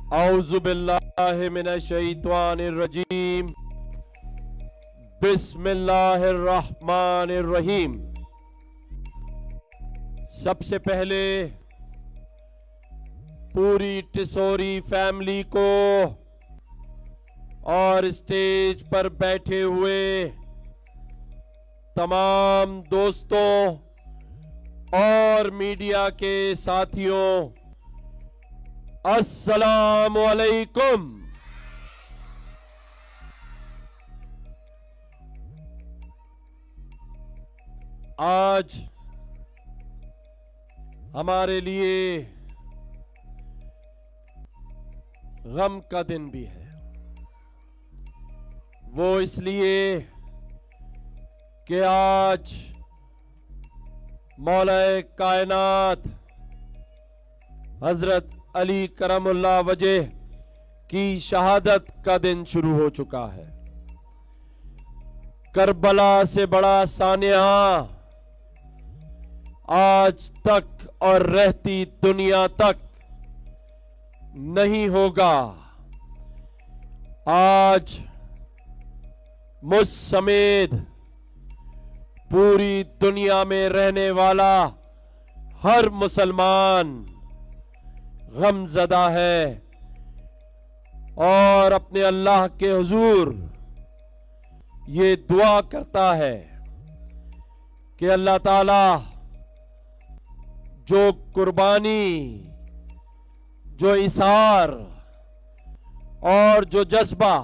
औज़ु बिल्लाहि मिनश शैतानिर रजीम। बिस्मिल्लाहिर रहमानिर रहीम। सबसे पहले पूरी टिसोरी फैमिली को और स्टेज पर बैठे हुए तमाम दोस्तों और मीडिया के साथियों, अस्सलामु अलैकुम। आज हमारे लिए गम का दिन भी है। वो इसलिए कि आज मौलाए कायनात हजरत अली करमुल्लाह वजह की शहादत का दिन शुरू हो चुका है। करबला से बड़ा सानिया आज तक और रहती दुनिया तक नहीं होगा। आज मुझ समेत पूरी दुनिया में रहने वाला हर मुसलमान गमज़दा है और अपने अल्लाह के हुजूर ये दुआ करता है कि अल्लाह ताला जो कुर्बानी, जो इसार और जो जज्बा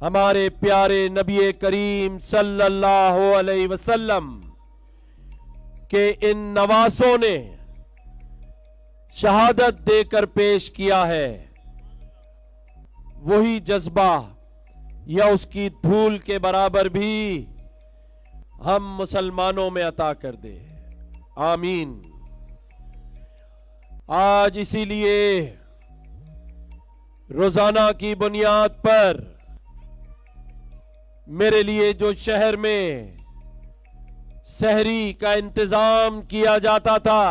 हमारे प्यारे नबी करीम सल्लल्लाहु अलैहि वसल्लम के इन नवासों ने शहादत देकर पेश किया है, वही जज्बा या उसकी धूल के बराबर भी हम मुसलमानों में अता कर दे। आमीन। आज इसीलिए रोजाना की बुनियाद पर मेरे लिए जो शहर में सहरी का इंतजाम किया जाता था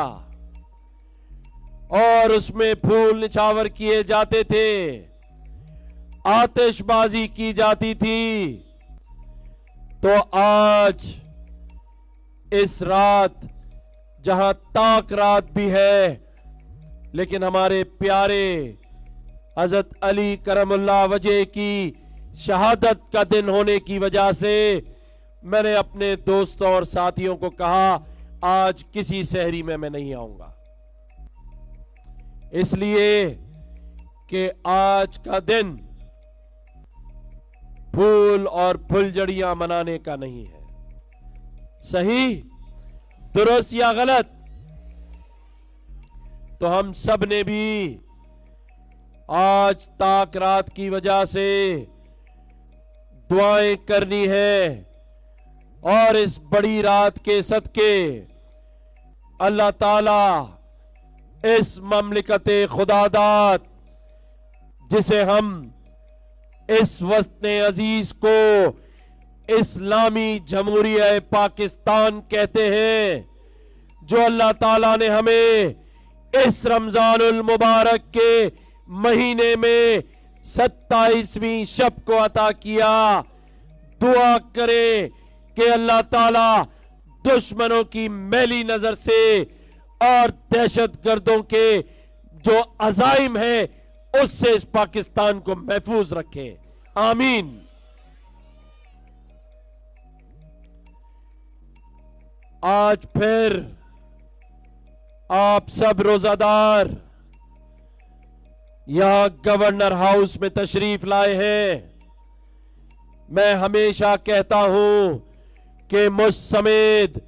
और उसमें फूल निछावर किए जाते थे, आतिशबाजी की जाती थी, तो आज इस रात जहां ताक रात भी है, लेकिन हमारे प्यारे हजरत अली करमुल्लाह वजह की शहादत का दिन होने की वजह से मैंने अपने दोस्तों और साथियों को कहा आज किसी सहरी में मैं नहीं आऊंगा, इसलिए कि आज का दिन फूल और फुलझड़ियां मनाने का नहीं है। सही, दुरुस्त या गलत? तो हम सब ने भी आज ताक रात की वजह से दुआएं करनी है और इस बड़ी रात के सदके अल्लाह ताला इस ममलिकते खुदादात जिसे हम इस वतन अजीज को इस्लामी जमहूरिया पाकिस्तान कहते हैं, जो अल्लाह ताला ने हमें इस रमजानुल मुबारक के महीने में 27वीं शब को अता किया। दुआ करें कि अल्लाह ताला दुश्मनों की मैली नजर से और दहशतगर्दों के जो अजाइम है उससे इस पाकिस्तान को महफूज रखे। आमीन। आज फिर आप सब रोजादार यहां गवर्नर हाउस में तशरीफ लाए हैं। मैं हमेशा कहता हूं कि मुझ समेत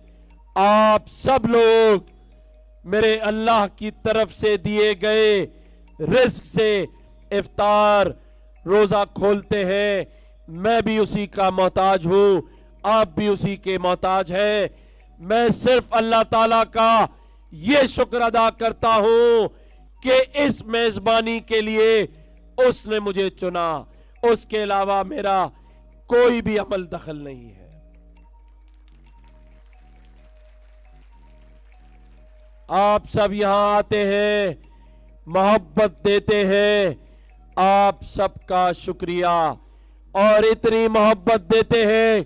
आप सब लोग मेरे अल्लाह की तरफ से दिए गए रिस्क से इफ्तार रोजा खोलते हैं। मैं भी उसी का मोहताज हूं, आप भी उसी के मोहताज हैं। मैं सिर्फ अल्लाह ताला का ये शुक्र अदा करता हूं कि इस मेजबानी के लिए उसने मुझे चुना, उसके अलावा मेरा कोई भी अमल दखल नहीं है। आप सब यहां आते हैं मोहब्बत देते हैं, आप सबका शुक्रिया। और इतनी मोहब्बत देते हैं,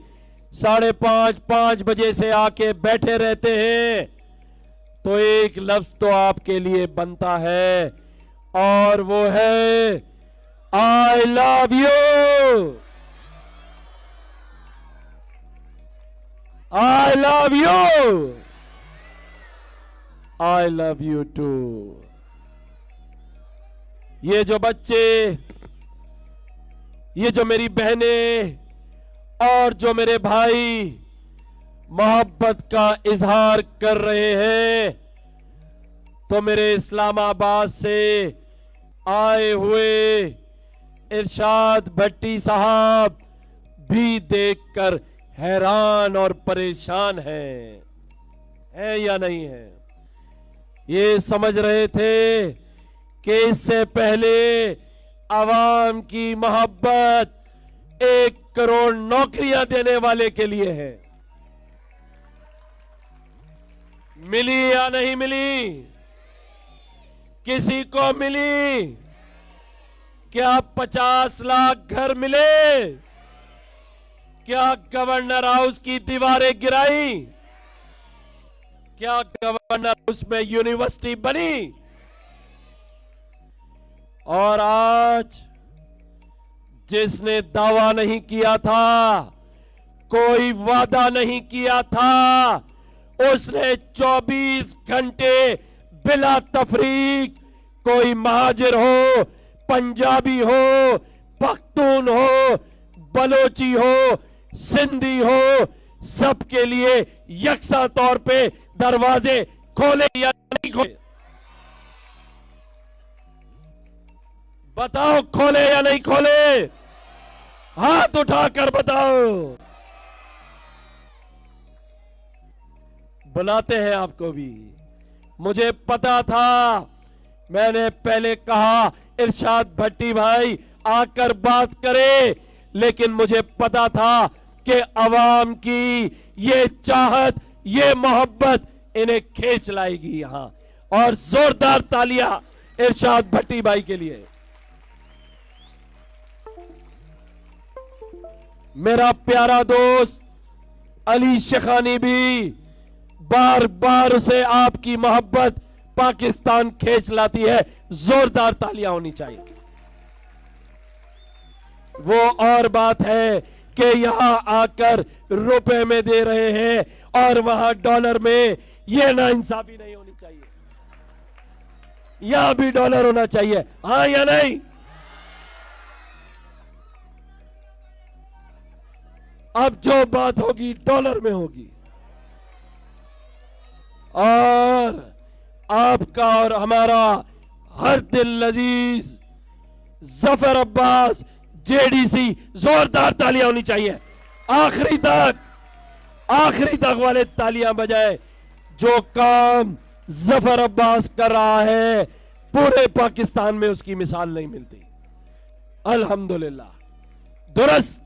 5:30 बजे से आके बैठे रहते हैं, तो एक लफ्ज तो आपके लिए बनता है, और वो है I love you. I love you. I love you too. ये जो बच्चे, ये जो मेरी बहनें और जो मेरे भाई मोहब्बत का इजहार कर रहे हैं, तो मेरे इस्लामाबाद से आए हुए इरशाद भट्टी साहब भी देखकर हैरान और परेशान है या नहीं है? ये समझ रहे थे कि इससे पहले आवाम की मोहब्बत 1 करोड़ नौकरियां देने वाले के लिए है। मिली या नहीं मिली? किसी को मिली? क्या 50 लाख घर मिले? क्या गवर्नर हाउस की दीवारें गिराई? क्या गवर्नर हाउस में यूनिवर्सिटी बनी? और आज जिसने दावा नहीं किया था, कोई वादा नहीं किया था, उसने 24 घंटे बिला तफरीक, कोई महाजिर हो, पंजाबी हो, पख्तून हो, बलोची हो, सिंधी हो, सबके लिए यकसा तौर पे दरवाजे खोले या नहीं खोले? बताओ, खोले या नहीं खोले? हाथ उठाकर बताओ। बुलाते हैं आपको भी। मुझे पता था, मैंने पहले कहा इरशाद भट्टी भाई आकर बात करे, लेकिन मुझे पता था कि अवाम की ये चाहत, ये मोहब्बत इन्हें खींच लाएगी यहां। और जोरदार तालियां इरशाद भट्टी भाई के लिए। मेरा प्यारा दोस्त अली शेखानी भी बार बार उसे आपकी मोहब्बत पाकिस्तान खींच लाती है। जोरदार तालियां होनी चाहिए। वो और बात है कि यहां आकर रुपए में दे रहे हैं और वहां डॉलर में, ये नाइंसाफी नहीं होनी चाहिए। यहां भी डॉलर होना चाहिए, हाँ या नहीं? अब जो बात होगी डॉलर में होगी। और आपका और हमारा हर दिल लजीज जफर अब्बास जेडीसी, जोरदार तालियां होनी चाहिए। आखिरी तक वाले तालियां बजाए। जो काम जफर अब्बास कर रहा है, पूरे पाकिस्तान में उसकी मिसाल नहीं मिलती। अल्हम्दुलिल्लाह। दुरुस्त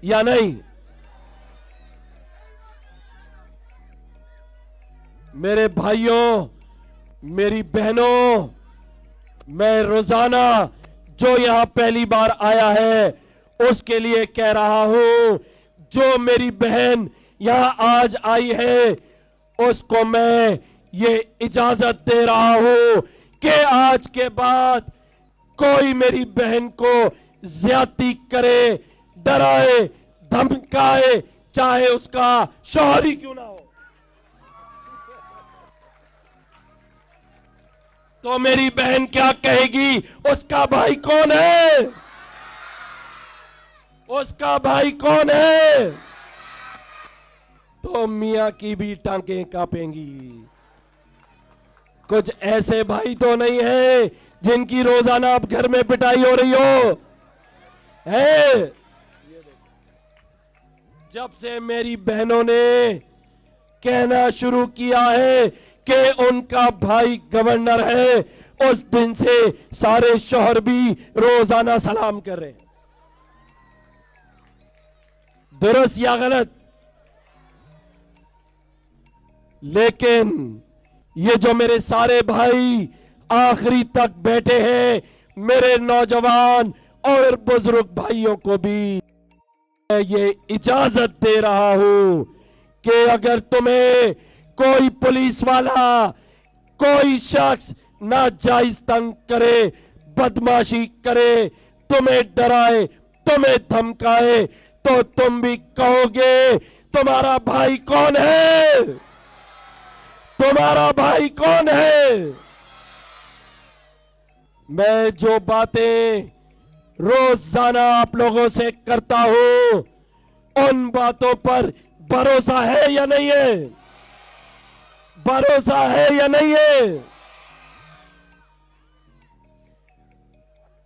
या नहीं? मेरे भाइयों, मेरी बहनों, मैं रोजाना जो यहां पहली बार आया है उसके लिए कह रहा हूं, जो मेरी बहन यहां आज आई है उसको मैं ये इजाजत दे रहा हूं कि आज के बाद कोई मेरी बहन को ज्यादती करे, डराए, धमकाए, चाहे उसका शौहर ही क्यों ना हो, तो मेरी बहन क्या कहेगी? उसका भाई कौन है? उसका भाई कौन है? तो मियां की भी टांगें कांपेंगी। कुछ ऐसे भाई तो नहीं है जिनकी रोजाना अब घर में पिटाई हो रही हो, है? जब से मेरी बहनों ने कहना शुरू किया है कि उनका भाई गवर्नर है, उस दिन से सारे शौहर भी रोजाना सलाम कर रहे हैं। दुरुस्त या गलत? लेकिन ये जो मेरे सारे भाई आखिरी तक बैठे हैं मेरे नौजवान और बुजुर्ग भाइयों को भी मैं ये इजाजत दे रहा हूं कि अगर तुम्हें कोई पुलिस वाला, कोई शख्स नाजायज तंग करे, बदमाशी करे, तुम्हें डराए, तुम्हें धमकाए, तो तुम भी कहोगे तुम्हारा भाई कौन है? तुम्हारा भाई कौन है? मैं जो बातें रोजाना आप लोगों से करता हूं, उन बातों पर भरोसा है या नहीं है? भरोसा है या नहीं है?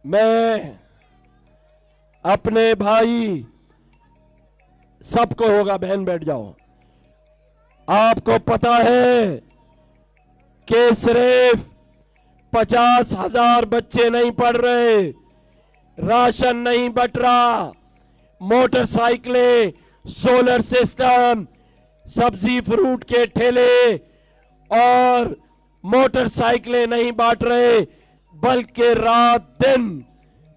मैं अपने भाई, सबको होगा, बहन बैठ जाओ, आपको पता है कि सिर्फ 50,000 बच्चे नहीं पढ़ रहे, राशन नहीं बट रहा, मोटरसाइकिलें, सोलर सिस्टम, सब्जी फ्रूट के ठेले और मोटरसाइकिलें नहीं बांट रहे, बल्कि रात दिन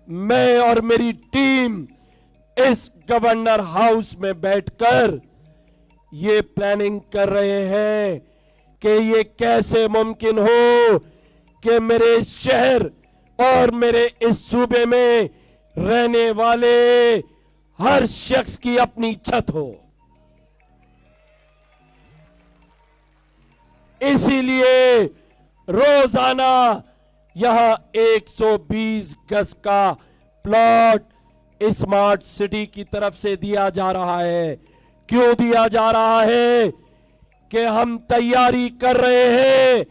मैं और मेरी टीम इस गवर्नर हाउस में बैठकर ये प्लानिंग कर रहे हैं कि ये कैसे मुमकिन हो कि मेरे शहर और मेरे इस सूबे में रहने वाले हर शख्स की अपनी छत हो। इसीलिए रोजाना यहां 120 गज का प्लॉट स्मार्ट सिटी की तरफ से दिया जा रहा है। क्यों दिया जा रहा है? कि हम तैयारी कर रहे हैं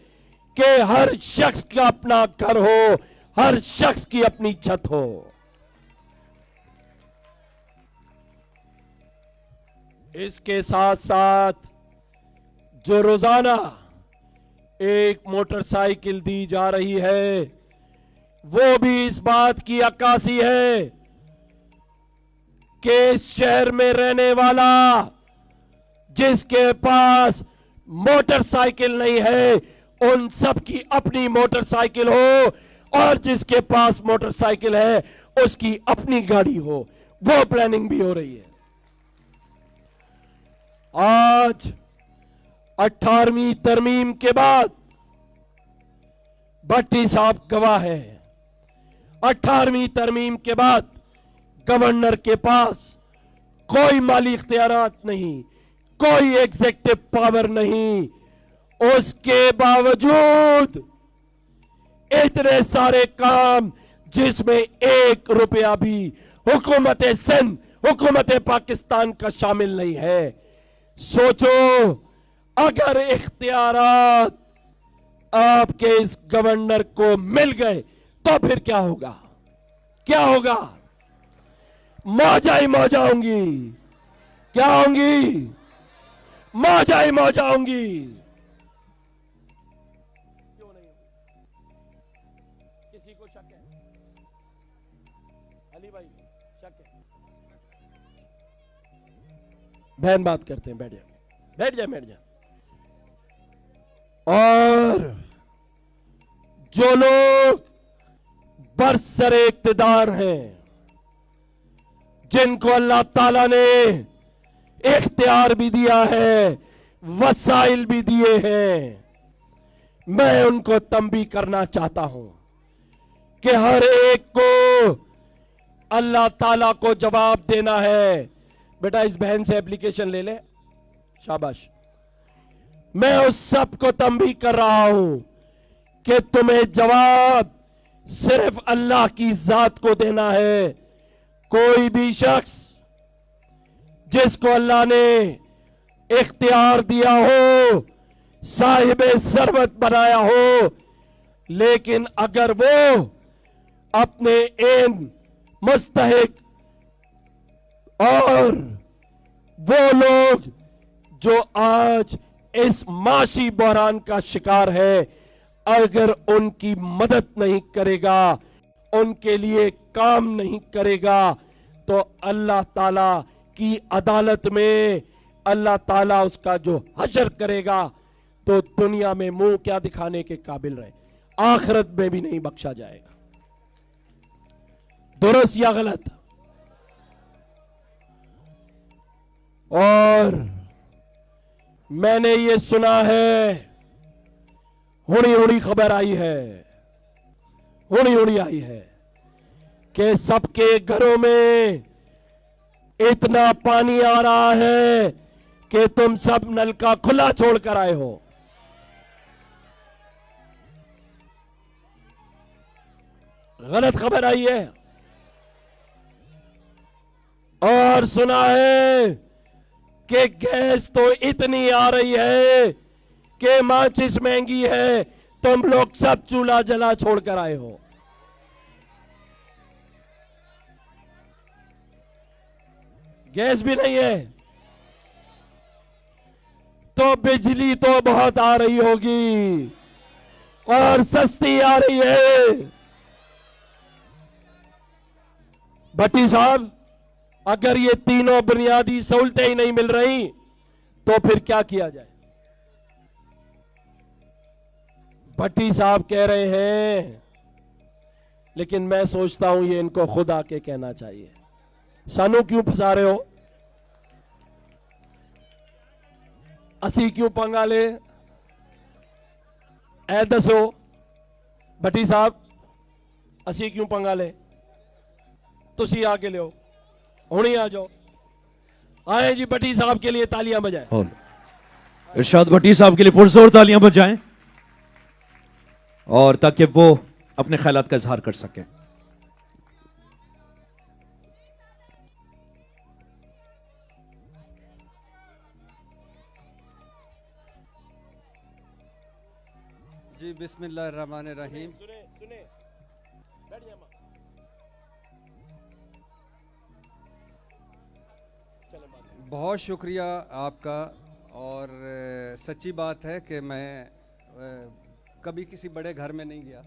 कि हर शख्स का अपना घर हो, हर शख्स की अपनी छत हो। इसके साथ साथ जो रोजाना एक मोटरसाइकिल दी जा रही है, वो भी इस बात की अक्कासी है कि शहर में रहने वाला जिसके पास मोटरसाइकिल नहीं है, उन सब की अपनी मोटरसाइकिल हो, और जिसके पास मोटरसाइकिल है उसकी अपनी गाड़ी हो। वो प्लानिंग भी हो रही है। आज 18वीं तरमीम के बाद भट्टी साहब गवाह है। 18वीं तरमीम के बाद गवर्नर के पास कोई माली इख्तियारात नहीं, कोई एग्जीक्यूटिव पावर नहीं, उसके बावजूद इतने सारे काम जिसमें 1 रुपया भी हुकूमत सिंध, हुकूमत पाकिस्तान का शामिल नहीं है। सोचो, अगर इख्तियारात आपके इस गवर्नर को मिल गए तो फिर क्या होगा? क्या होगा? मौजा ही मौजा होंगी। क्या होंगी? मौजा ही मौजा होंगी। क्यों नहीं? किसी को शक है? अली भाई शक है? बहन बात करते हैं, बैठ जाए, बैठ जाए, बैठ जाए। और जो लोग बरसरे इक्तिदार हैं, जिनको अल्लाह ताला ने इख्तियार भी दिया है, वसाइल भी दिए हैं, मैं उनको तंबीह करना चाहता हूं कि हर एक को अल्लाह ताला को जवाब देना है। बेटा इस बहन से एप्लीकेशन ले ले, शाबाश। मैं उस सब को तंबीह कर रहा हूं कि तुम्हें जवाब सिर्फ अल्लाह की जात को देना है। कोई भी शख्स जिसको अल्लाह ने इख्तियार दिया हो, साहिब सरवत बनाया हो, लेकिन अगर वो अपने इन मुस्तहिक और वो लोग जो आज इस माशी बहरान का शिकार है, अगर उनकी मदद नहीं करेगा, उनके लिए काम नहीं करेगा, तो अल्लाह ताला की अदालत में अल्लाह ताला उसका जो हशर करेगा, तो दुनिया में मुंह क्या दिखाने के काबिल रहे। आखिरत में भी नहीं बख्शा जाएगा। दुरुस्त या गलत? और मैंने ये सुना है, हुड़ी हुड़ी खबर आई है, हुड़ी हुड़ी आई है कि सबके घरों में इतना पानी आ रहा है कि तुम सब नलका खुला छोड़कर आए हो। गलत खबर आई है। और सुना है कि गैस तो इतनी आ रही है कि माचिस महंगी है, तुम लोग सब चूल्हा जला छोड़कर आए हो। गैस भी नहीं है तो बिजली तो बहुत आ रही होगी और सस्ती आ रही है। भट्टी साहब, अगर ये तीनों बुनियादी सहूलतें ही नहीं मिल रही तो फिर क्या किया जाए? भट्टी साहब कह रहे हैं, लेकिन मैं सोचता हूं ये इनको खुद आके कहना चाहिए। सानू क्यों फंसा रहे हो? असी क्यों पंगा ले? ऐ दसो भट्टी साहब, असी क्यों पंगा ले? तुसी आके लियो, हुणी आ जाओ। आए जी, भट्टी साहब के लिए तालियां बजाएं। इरशाद भट्टी साहब के लिए पुरजोर तालियां बजाएं, और ताकि वो अपने ख्यालात का इजहार कर सकें। जी, बिस्मिल्लाहिर्रहमानिर्रहीम। सुने सुने, बैठ जा मां। बहुत शुक्रिया आपका। और सच्ची बात है कि मैं कभी किसी बड़े घर में नहीं गया,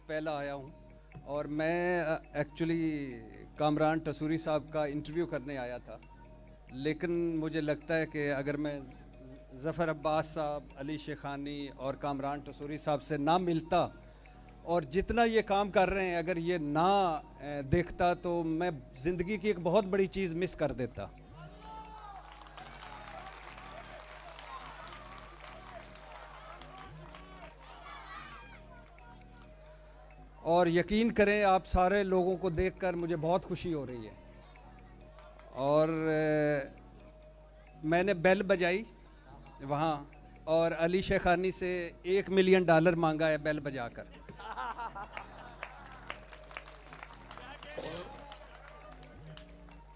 पहला आया हूँ। और मैं एक्चुअली कामरान टसूरी साहब का इंटरव्यू करने आया था, लेकिन मुझे लगता है कि अगर मैं ज़फ़र अब्बास साहब, अली शेखानी और कामरान टसूरी साहब से ना मिलता और जितना ये काम कर रहे हैं अगर ये ना देखता तो मैं ज़िंदगी की एक बहुत बड़ी चीज़ मिस कर देता। और यकीन करें, आप सारे लोगों को देखकर मुझे बहुत खुशी हो रही है। और मैंने बेल बजाई वहाँ, और अली शेखानी से $1 मिलियन मांगा है बेल बजाकर।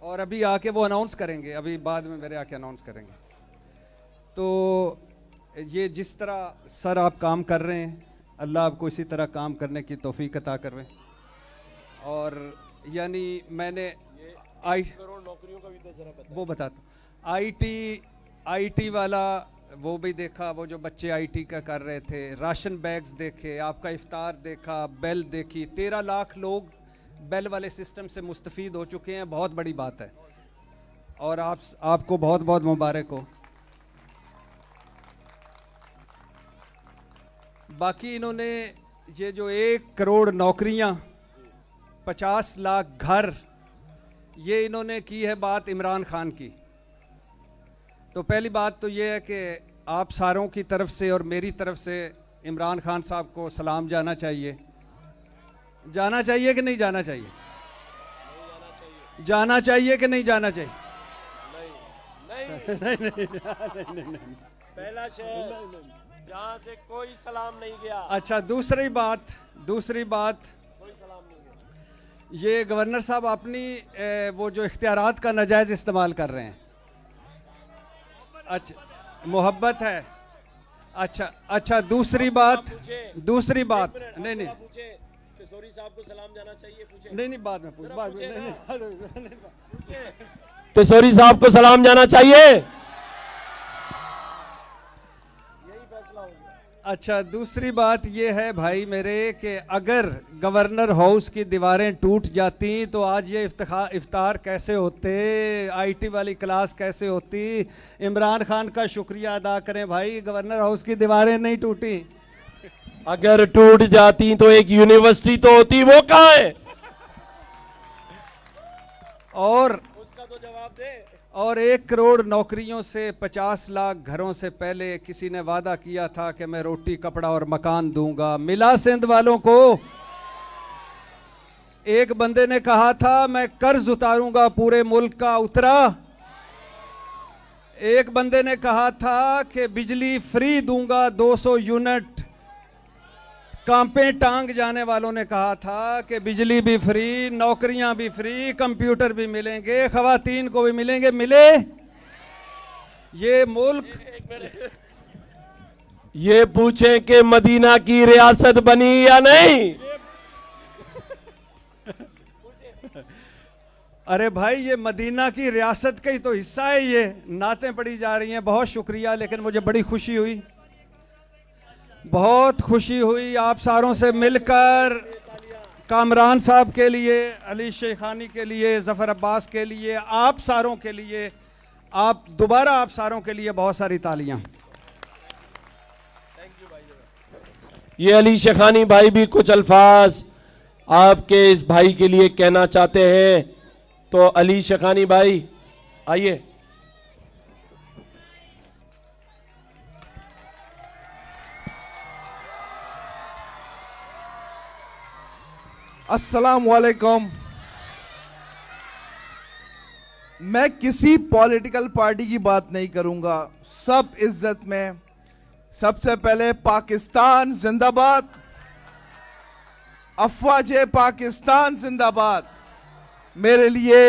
और अभी आके वो अनाउंस करेंगे, अभी बाद में मेरे आके अनाउंस करेंगे। तो ये जिस तरह सर आप काम कर रहे हैं, अल्लाह आपको इसी तरह काम करने की तौफीक अता करवे। और यानी मैंने करोड़ नौकरियों का भी तो जरा बता। वो बताता, आईटी वाला वो भी देखा, वो जो बच्चे आईटी का कर रहे थे, राशन बैग्स देखे, आपका इफ्तार देखा, बेल देखी। 13 लाख लोग बेल वाले सिस्टम से मुस्तफ़ीद हो चुके हैं, बहुत बड़ी बात है। और आपको बहुत बहुत मुबारक हो। बाकी इन्होंने ये जो 1 करोड़ नौकरियां, 50 लाख घर, ये इन्होंने की है बात इमरान खान की। तो पहली बात तो ये है कि आप सारों की तरफ से और मेरी तरफ से इमरान खान साहब को सलाम जाना चाहिए। जाना चाहिए कि नहीं जाना चाहिए? जाना चाहिए कि नहीं जाना चाहिए? नहीं। पहला शहर जहां से कोई सलाम नहीं गया। अच्छा, दूसरी बात कोई सलाम नहीं गया। ये गवर्नर साहब अपनी वो जो इख्तियारात का नाजायज इस्तेमाल कर रहे हैं। अच्छा, मोहब्बत है। अच्छा, दूसरी बात नहीं किशोरी साहब को सलाम जाना चाहिए, पूछे। नहीं, बाद में पूछ, बाद में किशोरी साहब को सलाम जाना चाहिए, यही फैसला हो गया। अच्छा, दूसरी बात ये है भाई मेरे कि अगर गवर्नर हाउस की दीवारें टूट जाती तो आज ये इफ्तार कैसे होते, आईटी वाली क्लास कैसे होती। इमरान खान का शुक्रिया अदा करें भाई, गवर्नर हाउस की दीवारें नहीं टूटी। अगर टूट जाती तो एक यूनिवर्सिटी तो होती, वो कहां है? और उसका तो जवाब दे। और 1 करोड़ नौकरियों से 50 लाख घरों से पहले किसी ने वादा किया था कि मैं रोटी कपड़ा और मकान दूंगा। मिला सिंध वालों को? एक बंदे ने कहा था मैं कर्ज उतारूंगा पूरे मुल्क का, उतरा? एक बंदे ने कहा था कि बिजली फ्री दूंगा 200 यूनिट। कांपे टांग जाने वालों ने कहा था कि बिजली भी फ्री, नौकरियां भी फ्री, कंप्यूटर भी मिलेंगे, खवातीन को भी मिलेंगे। मिले? ये मुल्क, ये पूछें कि मदीना की रियासत बनी या नहीं? अरे भाई ये मदीना की रियासत का ही तो हिस्सा है। ये नातें पढ़ी जा रही हैं, बहुत शुक्रिया। लेकिन मुझे बड़ी खुशी हुई, बहुत खुशी हुई आप सारों से मिलकर। कामरान साहब के लिए, अली शेखानी के लिए, जफर अब्बास के लिए, आप सारों के लिए, आप दोबारा आप सारों के लिए बहुत सारी तालियां। ये अली शेखानी भाई भी कुछ अल्फाज आपके इस भाई के लिए कहना चाहते हैं, तो अली शेखानी भाई आइए। अस्सलाम वालेकुम। मैं किसी पॉलिटिकल पार्टी की बात नहीं करूंगा, सब इज्जत में। सबसे पहले पाकिस्तान जिंदाबाद, अफवाज पाकिस्तान जिंदाबाद। मेरे लिए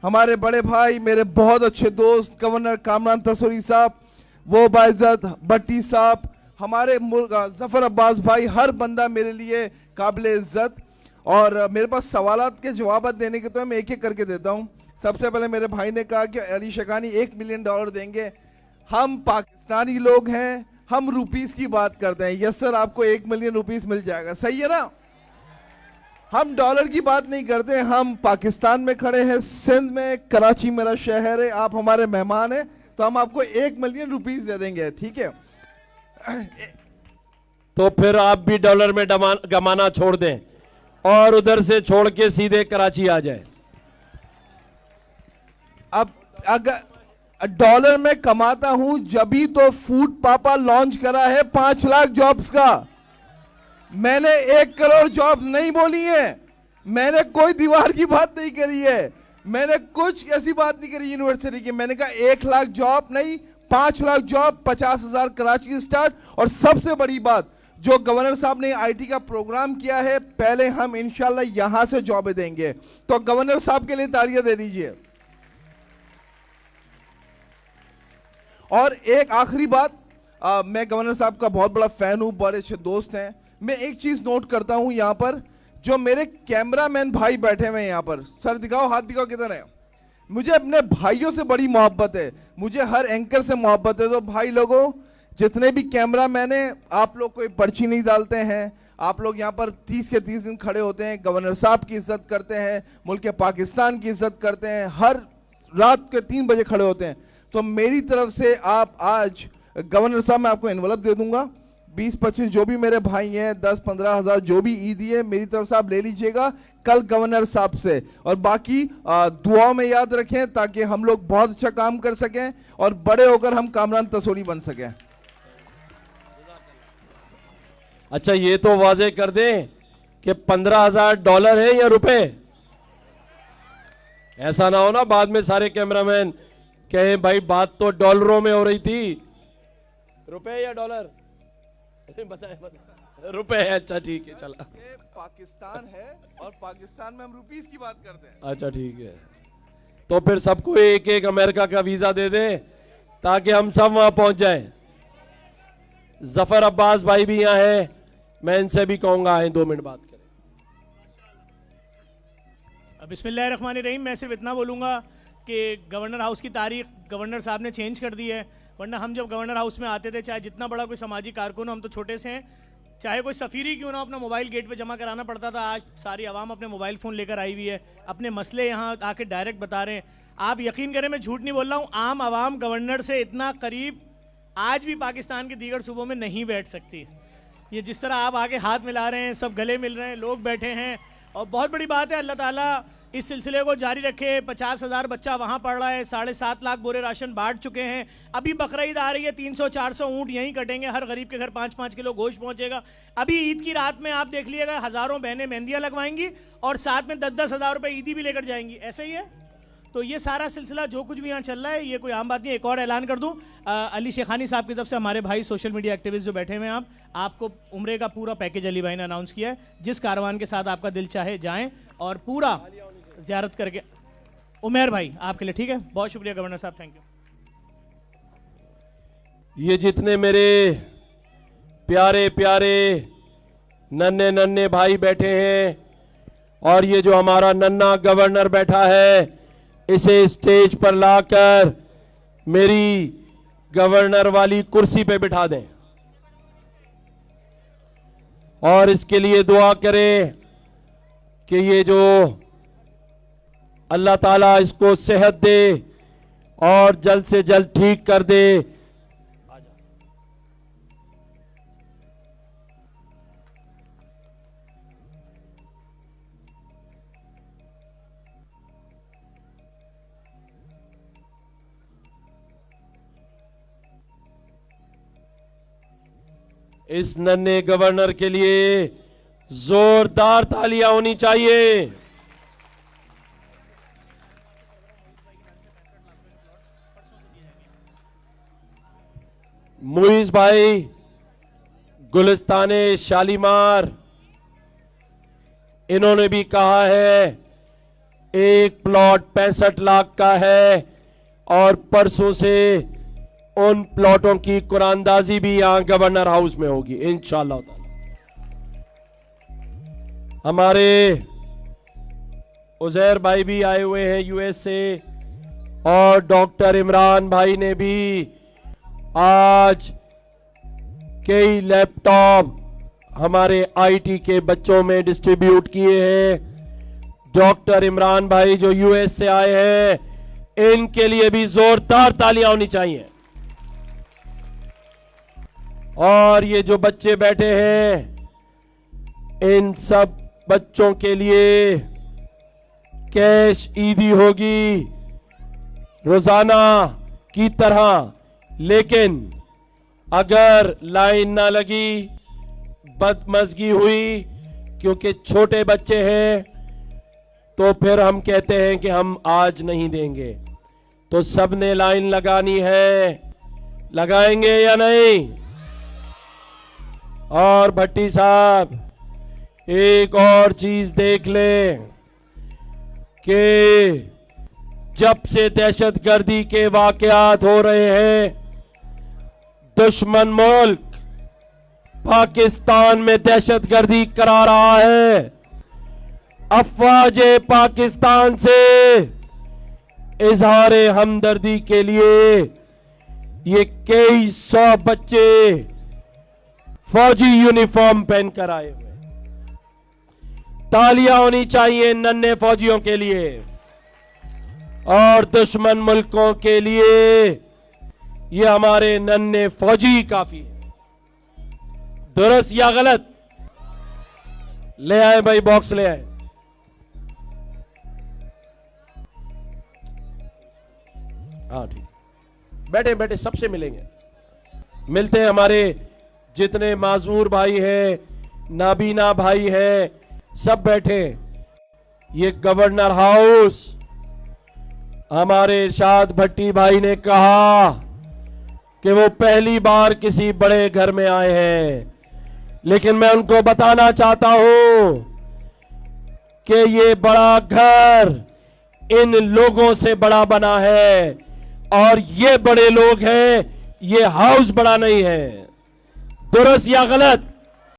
हमारे बड़े भाई, मेरे बहुत अच्छे दोस्त गवर्नर कामरान तसूरी साहब, वो बाइज्जत भट्टी साहब, हमारे मुल्क जफर अब्बास भाई, हर बंदा मेरे लिए काबिल इज्जत। और मेरे पास सवालात के जवाब देने के तो मैं एक एक करके देता हूँ। सबसे पहले मेरे भाई ने कहा कि अली शेखानी $1 मिलियन देंगे। हम पाकिस्तानी लोग हैं, हम रुपीस की बात करते हैं। यस सर, आपको 1 मिलियन रुपीस मिल जाएगा, सही है ना? हम डॉलर की बात नहीं करते। हम पाकिस्तान में खड़े हैं, सिंध में, कराची मेरा शहर है, आप हमारे मेहमान हैं, तो हम आपको 1 मिलियन रुपीस दे देंगे, ठीक है? तो फिर आप भी डॉलर में गमाना छोड़ दें और उधर से छोड़ के सीधे कराची आ जाए। अब अगर डॉलर में कमाता हूं, जभी तो फूड पापा लॉन्च करा है 5 लाख जॉब्स का। मैंने 1 करोड़ जॉब नहीं बोली है, मैंने कोई दीवार की बात नहीं करी है, मैंने कुछ ऐसी बात नहीं करी यूनिवर्सिटी की। मैंने कहा 1 लाख जॉब नहीं, 5 लाख जॉब, 50,000 कराची स्टार्ट। और सबसे बड़ी बात, जो गवर्नर साहब ने आईटी का प्रोग्राम किया है, पहले हम इंशाल्लाह यहां से जॉब देंगे। तो गवर्नर साहब के लिए तालियां दे दीजिए। और एक आखिरी बात, मैं गवर्नर साहब का बहुत बड़ा फैन हूं, बड़े अच्छे दोस्त हैं। मैं एक चीज नोट करता हूं, यहां पर जो मेरे कैमरामैन भाई बैठे हुए हैं यहां पर, सर दिखाओ, हाथ दिखाओ किधर है। मुझे अपने भाइयों से बड़ी मोहब्बत है, मुझे हर एंकर से मोहब्बत है। तो भाई लोगों, जितने भी कैमरामैन हैं, आप लोग कोई पर्ची नहीं डालते हैं, आप लोग यहाँ पर 30 के 30 दिन खड़े होते हैं, गवर्नर साहब की इज्जत करते हैं, मुल्क पाकिस्तान की इज्जत करते हैं, हर रात के 3 बजे खड़े होते हैं। तो मेरी तरफ से आप आज गवर्नर साहब, मैं आपको एनवलप दे दूंगा, 20-25 जो भी मेरे भाई हैं, 10-15 हज़ार जो भी ईदी है, मेरी तरफ से आप ले लीजिएगा कल गवर्नर साहब से। और बाकी दुआओं में याद रखें, ताकि हम लोग बहुत अच्छा काम कर सकें और बड़े होकर हम कामरान तसूरी बन सकें। अच्छा, ये तो वाजे कर दें कि $15,000 है या रुपए? ऐसा ना हो ना बाद में सारे कैमरामैन कहें भाई बात तो डॉलरों में हो रही थी। रुपए या डॉलर? बताए रुपए है। अच्छा ठीक है, चला। पाकिस्तान है और पाकिस्तान में हम रुपीस की बात करते हैं। अच्छा ठीक है, तो फिर सबको एक एक अमेरिका का वीजा दे दें ताकि हम सब वहां पहुंच जाएं। जफर अब्बास भाई भी यहाँ है, मैं इनसे भी कहूंगा आए 2 मिनट बात करें। बिस्मिल्लाहिर्रहमानिर्रहीम। मैं सिर्फ इतना बोलूँगा कि गवर्नर हाउस की तारीख गवर्नर साहब ने चेंज कर दी है, वरना हम जब गवर्नर हाउस में आते थे, चाहे जितना बड़ा कोई सामाजिक कारकुन हो, हम तो छोटे से हैं, चाहे कोई सफ़ीरी क्यों ना, अपना मोबाइल गेट पे जमा कराना पड़ता था। आज सारी आवाम अपने मोबाइल फ़ोन लेकर आई हुई है, अपने मसले यहाँ आके डायरेक्ट बता रहे हैं। आप यकीन करें, मैं झूठ नहीं बोल रहा हूँ, आम आवाम गवर्नर से इतना करीब आज भी पाकिस्तान के दीगर सूबों में नहीं बैठ सकती। ये जिस तरह आप आके हाथ मिला रहे हैं, सब गले मिल रहे हैं, लोग बैठे हैं, और बहुत बड़ी बात है, अल्लाह ताला इस सिलसिले को जारी रखे। 50,000 बच्चा वहाँ पढ़ रहा है, 7.5 लाख बोरे राशन बांट चुके हैं। अभी बकरीद आ रही है, 300-400 ऊँट यहीं कटेंगे, हर गरीब के घर 5-5 किलो गोश्त पहुँचेगा। अभी ईद की रात में आप देख लीजिएगा, हज़ारों बहनें मेहंदियाँ लगवाएंगी और साथ में 10-10 हज़ार रुपये ईदी भी लेकर जाएंगी। ऐसा ही है। तो ये सारा सिलसिला जो कुछ भी यहाँ चल रहा है, ये कोई आम बात नहीं। एक और ऐलान कर दूं, अली शेखानी साहब की तरफ से हमारे भाई सोशल मीडिया एक्टिविस्ट जो बैठे हुए हैं, आपको उम्रे का पूरा पैकेज अली भाई ने अनाउंस किया है। जिस कारवान के साथ आपका दिल चाहे जाएं और पूरा ज़ियारत करके। उमेर भाई आपके लिए, ठीक है। बहुत शुक्रिया गवर्नर साहब, थैंक यू। ये जितने मेरे प्यारे प्यारे नन्हे नन्हे भाई बैठे हैं और ये जो हमारा नन्हा गवर्नर बैठा है, इसे स्टेज पर लाकर मेरी गवर्नर वाली कुर्सी पे बिठा दें और इसके लिए दुआ करें कि ये जो अल्लाह ताला इसको सेहत दे और जल्द से जल्द ठीक कर दे। इस नन्हे गवर्नर के लिए जोरदार तालियां होनी चाहिए। मुइज भाई गुलिस्ताने शालीमार, इन्होंने भी कहा है एक प्लॉट 65 लाख का है और परसों से उन प्लॉटों की कुरानदाजी भी यहां गवर्नर हाउस में होगी इंशाअल्लाह ताला। हमारे उजैर भाई भी आए हुए हैं यूएस से और डॉक्टर इमरान भाई ने भी आज कई लैपटॉप हमारे आईटी के बच्चों में डिस्ट्रीब्यूट किए हैं। डॉक्टर इमरान भाई जो यूएस से आए हैं, इनके लिए भी जोरदार तालियां होनी चाहिए। और ये जो बच्चे बैठे हैं, इन सब बच्चों के लिए कैश ईदी होगी रोजाना की तरह, लेकिन अगर लाइन ना लगी, बदमज़गी हुई, क्योंकि छोटे बच्चे हैं, तो फिर हम कहते हैं कि हम आज नहीं देंगे। तो सबने लाइन लगानी है, लगाएंगे या नहीं? और भट्टी साहब एक और चीज देख ले कि जब से दहशतगर्दी के वाकयात हो रहे हैं, दुश्मन मुल्क पाकिस्तान में दहशतगर्दी करा रहा है। अफवाज पाकिस्तान से इजहार हमदर्दी के लिए ये कई 100 बच्चे फौजी यूनिफॉर्म पहनकर आए हुए। तालियां होनी चाहिए नन्हे फौजियों के लिए और दुश्मन मुल्कों के लिए ये हमारे नन्हे फौजी काफी है। दुरुस्त या गलत? ले आए भाई, बॉक्स ले आए। हाँ ठीक, बैठे बैठे सबसे मिलेंगे, मिलते हैं। हमारे जितने माजूर भाई हैं, नाबीना भाई हैं, सब बैठे। ये गवर्नर हाउस, हमारे इरशाद भट्टी भाई ने कहा कि वो पहली बार किसी बड़े घर में आए हैं, लेकिन मैं उनको बताना चाहता हूं कि ये बड़ा घर इन लोगों से बड़ा बना है और ये बड़े लोग हैं, ये हाउस बड़ा नहीं है। दुरुस्त या गलत?